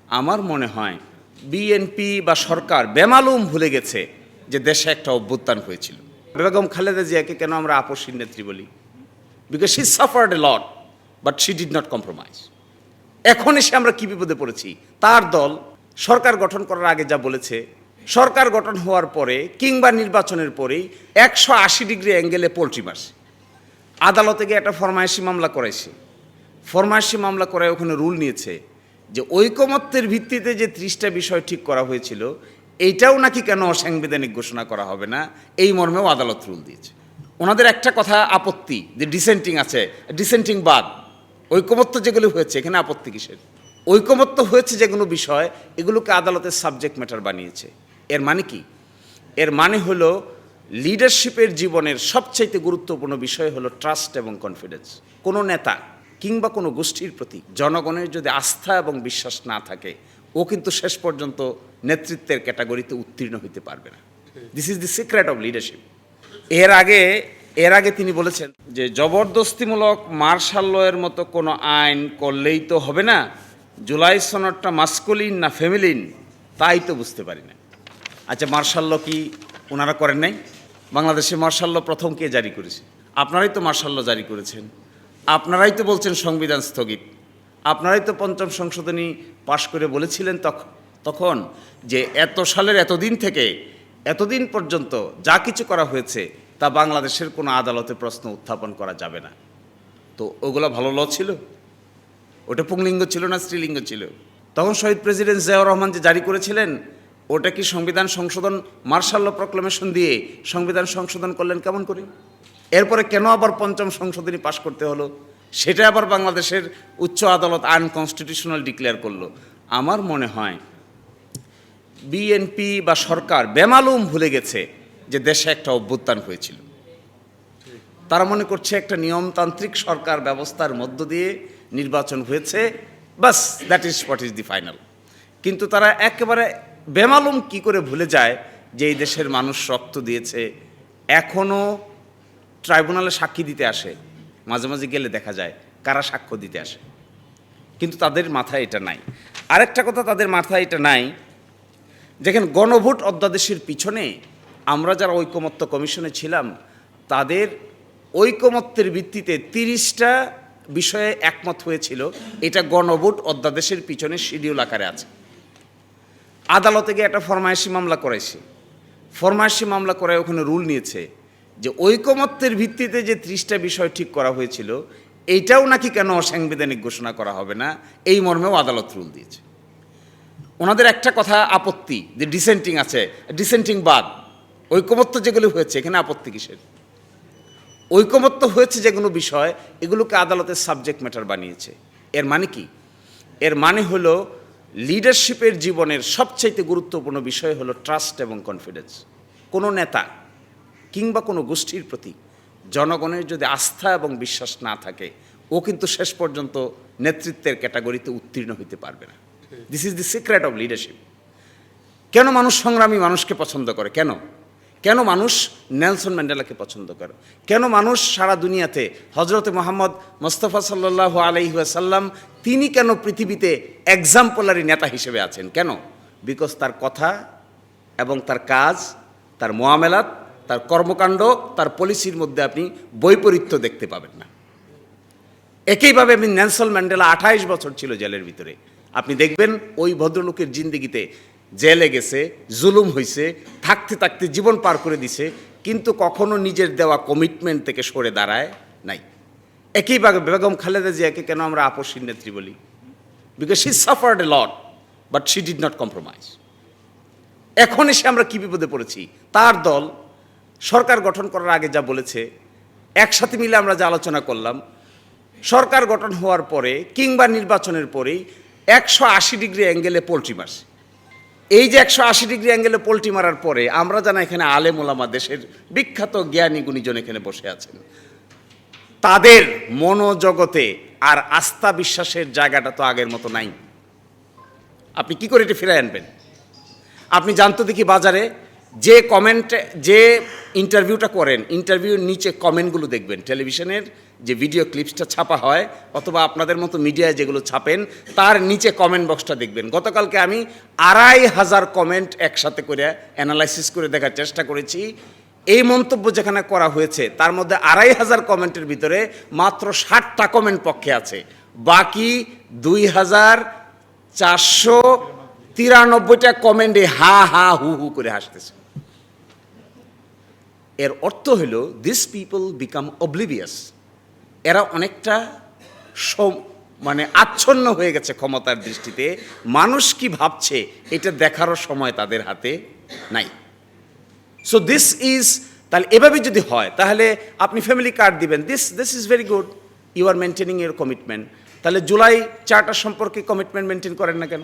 আমার মনে হয় বিএনপি বা সরকার বেমালুম ভুলে গেছে যে দেশে একটা অভ্যুত্থান হয়েছিল। বেগম খালেদা জিয়াকে কেন আমরা আপসীর নেত্রী বলি? Because she suffered A lot but she did not compromise. এখন এসে আমরা কি বিপদে পড়েছি? তার দল সরকার গঠন করার আগে যা বলেছে, সরকার গঠন হওয়ার পরে কিংবা নির্বাচনের পরেই 180 ডিগ্রি অ্যাঙ্গেলে পোল্ট্রি মারছে। আদালতে গিয়ে একটা ফরমায়েশি মামলা করাইছে। ফরমায়েশি মামলা করায় ওখানে রুল নিয়েছে যে ঐকমত্যের ভিত্তিতে যে 30টা বিষয় ঠিক করা হয়েছিল এইটাও নাকি কেন অসাংবিধানিক ঘোষণা করা হবে না, এই মর্মেও আদালত রুল দিয়েছে। ওনাদের একটা কথা আপত্তি যে ডিসেন্টিং আছে, ডিসেন্টিং বাদ, ঐকমত্য যেগুলো হয়েছে এখানে আপত্তি কিসের? ঐকমত্য হয়েছে যেগুলো বিষয় এগুলোকে আদালতের সাবজেক্ট ম্যাটার বানিয়েছে। এর মানে কি? এর মানে হলো লিডারশিপের জীবনের সবচাইতে গুরুত্বপূর্ণ বিষয় হলো ট্রাস্ট এবং কনফিডেন্স। কোনো নেতা কিংবা কোনো গোষ্ঠীর প্রতি জনগণের যদি আস্থা এবং বিশ্বাস না থাকে, ও কিন্তু শেষ পর্যন্ত নেতৃত্বের ক্যাটাগরিতে উত্তীর্ণ হতে পারবে না। This is the secret of leadership. এর আগে তিনি বলেছেন যে জবরদস্তিমূলক মার্শাল লয়ের মতো কোনো আইন করলেই তো হবে না, জুলাই সনদটা মাস্কুলিন না ফেমিলিন তাই তো বুঝতে পারি না। আচ্ছা, মার্শাল ল কি ওনারা করেন নাই? বাংলাদেশে মার্শাল ল প্রথম কে জারি করেছে? আপনারাই তো মার্শাল ল জারি করেছেন। আপনারাই তো বলছেন সংবিধান স্থগিত। আপনারাই তো পঞ্চম সংশোধনী পাশ করে বলেছিলেন তখন যে এত সালের এতদিন থেকে এতদিন পর্যন্ত যা কিছু করা হয়েছে তা বাংলাদেশের কোনো আদালতে প্রশ্ন উত্থাপন করা যাবে না। তো ওগুলো ভালো ল ছিল? ওটা পুংলিঙ্গ ছিল না স্ত্রীলিঙ্গ ছিল? তখন শহীদ প্রেসিডেন্ট জিয়াউর রহমান যে জারি করেছিলেন ওটা কি সংবিধান সংশোধন মার্শাল ল প্রক্লেমেশন দিয়ে সংবিধান সংশোধন করলেন কেমন করে? এরপরে কেন আবার পঞ্চম সংশোধনী পাশ করতে হলো? সেটা আবার বাংলাদেশের উচ্চ আদালত আনকনস্টিটিউশনাল ডিক্লেয়ার করলো। আমার মনে হয় বিএনপি বা সরকার বেমালুম ভুলে গেছে যে দেশে একটা অভ্যুত্থান হয়েছিল। তারা মনে করছে একটা নিয়মতান্ত্রিক সরকার ব্যবস্থার মধ্য দিয়ে নির্বাচন হয়েছে, বাস that is what is the final. কিন্তু তারা একেবারে বেমালুম কি করে ভুলে যায় যে এই দেশের মানুষ রক্ত দিয়েছে। এখনও ট্রাইব্যুনালে সাক্ষী দিতে আসে, মাঝে মাঝে গেলে দেখা যায় কারা সাক্ষ্য দিতে আসে, কিন্তু তাদের মাথায় এটা নাই। আরেকটা কথা, তাদের মাথায় এটা নাই, যেখানে গণভোট অধ্যাদেশের পিছনে আমরা যারা ঐকমত্য কমিশনে ছিলাম তাদের ঐকমত্যের ভিত্তিতে 30টা বিষয়ে একমত হয়েছিল। এটা গণভোট অধ্যাদেশের পিছনে শিডিউল আকারে আছে। আদালতে গিয়ে একটা ফরমায়েশি মামলা করাইছে। ফরমায়েশি মামলা করায় ওখানে রুল নিয়েছে যে ঐকমত্যের ভিত্তিতে যে 30টা বিষয় ঠিক করা হয়েছিল এইটাও নাকি কেন অসাংবিধানিক ঘোষণা করা হবে না, এই মর্মেও আদালত রুল দিয়েছে। ওনাদের একটা কথা আপত্তি যে ডিসেন্টিং আছে, ডিসেন্টিং বাদ, ঐকমত্য যেগুলো হয়েছে এখানে আপত্তি কিসের? ঐকমত্য হয়েছে যেগুলো বিষয় এগুলোকে আদালতের সাবজেক্ট ম্যাটার বানিয়েছে। এর মানে কি? এর মানে হলো লিডারশিপের জীবনের সবচাইতে গুরুত্বপূর্ণ বিষয় হলো ট্রাস্ট এবং কনফিডেন্স। কোনো নেতা কিংবা কোনো গোষ্ঠীর প্রতি জনগণের যদি আস্থা এবং বিশ্বাস না থাকে, ও কিন্তু শেষ পর্যন্ত নেতৃত্বের ক্যাটাগরিতে উত্তীর্ণ হতে পারবে না। This is the secret of leadership. কেন মানুষ সংগ্রামী মানুষকে পছন্দ করে? কেন মানুষ নেলসন ম্যান্ডেলাকে পছন্দ করে? কেন মানুষ সারা দুনিয়াতে হজরতে মোহাম্মদ মোস্তফা সাল্লাল্লাহু আলাইহি ওয়াসাল্লাম তিনি কেন পৃথিবীতে এক্সাম্পলারি নেতা হিসেবে আছেন? কেন? বিকজ তার কথা এবং তার কাজ, তার মুআমেলাত, তার কর্মকাণ্ড, তার পলিসির মধ্যে আপনি বৈপরীত্য দেখতে পাবেন না। একইভাবে নেলসন ম্যান্ডেলা 28 বছর ছিল জেলের ভিতরে। আপনি দেখবেন ওই ভদ্রলোকের জিন্দেগিতে জেলে গেছে, জুলুম হয়েছে, থাকতে থাকতে জীবন পার করে দিছে, কিন্তু কখনো নিজের দেওয়া কমিটমেন্ট থেকে সরে দাঁড়ায় নাই। একইভাবে বেগম খালেদা জিয়াকে কেন আমরা আপসীর নেত্রী বলি? Because she suffered A lot but she did not compromise. এখন এসে আমরা কি বিপদে পড়েছি? তার দল সরকার গঠন করার আগে যা বলেছে, একসাথে মিলে আমরা যা আলোচনা করলাম, সরকার গঠন হওয়ার পরে কিংবা নির্বাচনের পরেই 180 ডিগ্রি অ্যাঙ্গেলে পোল্ট্রি মারছে। এই যে 180 ডিগ্রি অ্যাঙ্গেলে পোল্ট্রি মারার পরে আমরা জানা এখানে আলেম ওলামা, দেশের বিখ্যাত জ্ঞানী গুণীজন এখানে বসে আছেন, তাদের মনোজগতে আর আস্থা বিশ্বাসের জায়গাটা তো আগের মতো নাই। আপনি কি করে এটা ফিরে আনবেন? আপনি জানতো দেখি বাজারে যে কমেন্টে যে ইন্টারভিউটা করেন, ইন্টারভিউর নিচে কমেন্টগুলো দেখবেন, টেলিভিশনের যে ভিডিও ক্লিপসটা ছাপা হয় অথবা আপনাদের মতো মিডিয়ায় যেগুলো ছাপেন তার নিচে কমেন্ট বক্সটা দেখবেন। গতকালকে আমি 2,500 কমেন্ট একসাথে করে অ্যানালাইসিস করে দেখার চেষ্টা করেছি। এই মন্তব্য যেখানে করা হয়েছে তার মধ্যে 2,500 কমেন্টের ভিতরে মাত্র 60টা কমেন্ট পক্ষে আছে, বাকি 2,493টা কমেন্টে হা হা হু হু করে হাসতেছে। এর অর্থ হলো দিস পিপল বিকাম অবলিভিয়াস, এরা অনেকটা মানে আচ্ছন্ন হয়ে গেছে ক্ষমতার দৃষ্টিতে। মানুষ কি ভাবছে এটা দেখারও সময় তাদের হাতে নাই। সো দিস ইজ, তাহলে এভাবে যদি হয় তাহলে আপনি ফ্যামিলি কার্ড দিবেন, this is very good, you are maintaining your commitment. তাহলে জুলাই চার্টার সম্পর্কে কমিটমেন্ট মেনটেন করেন না কেন?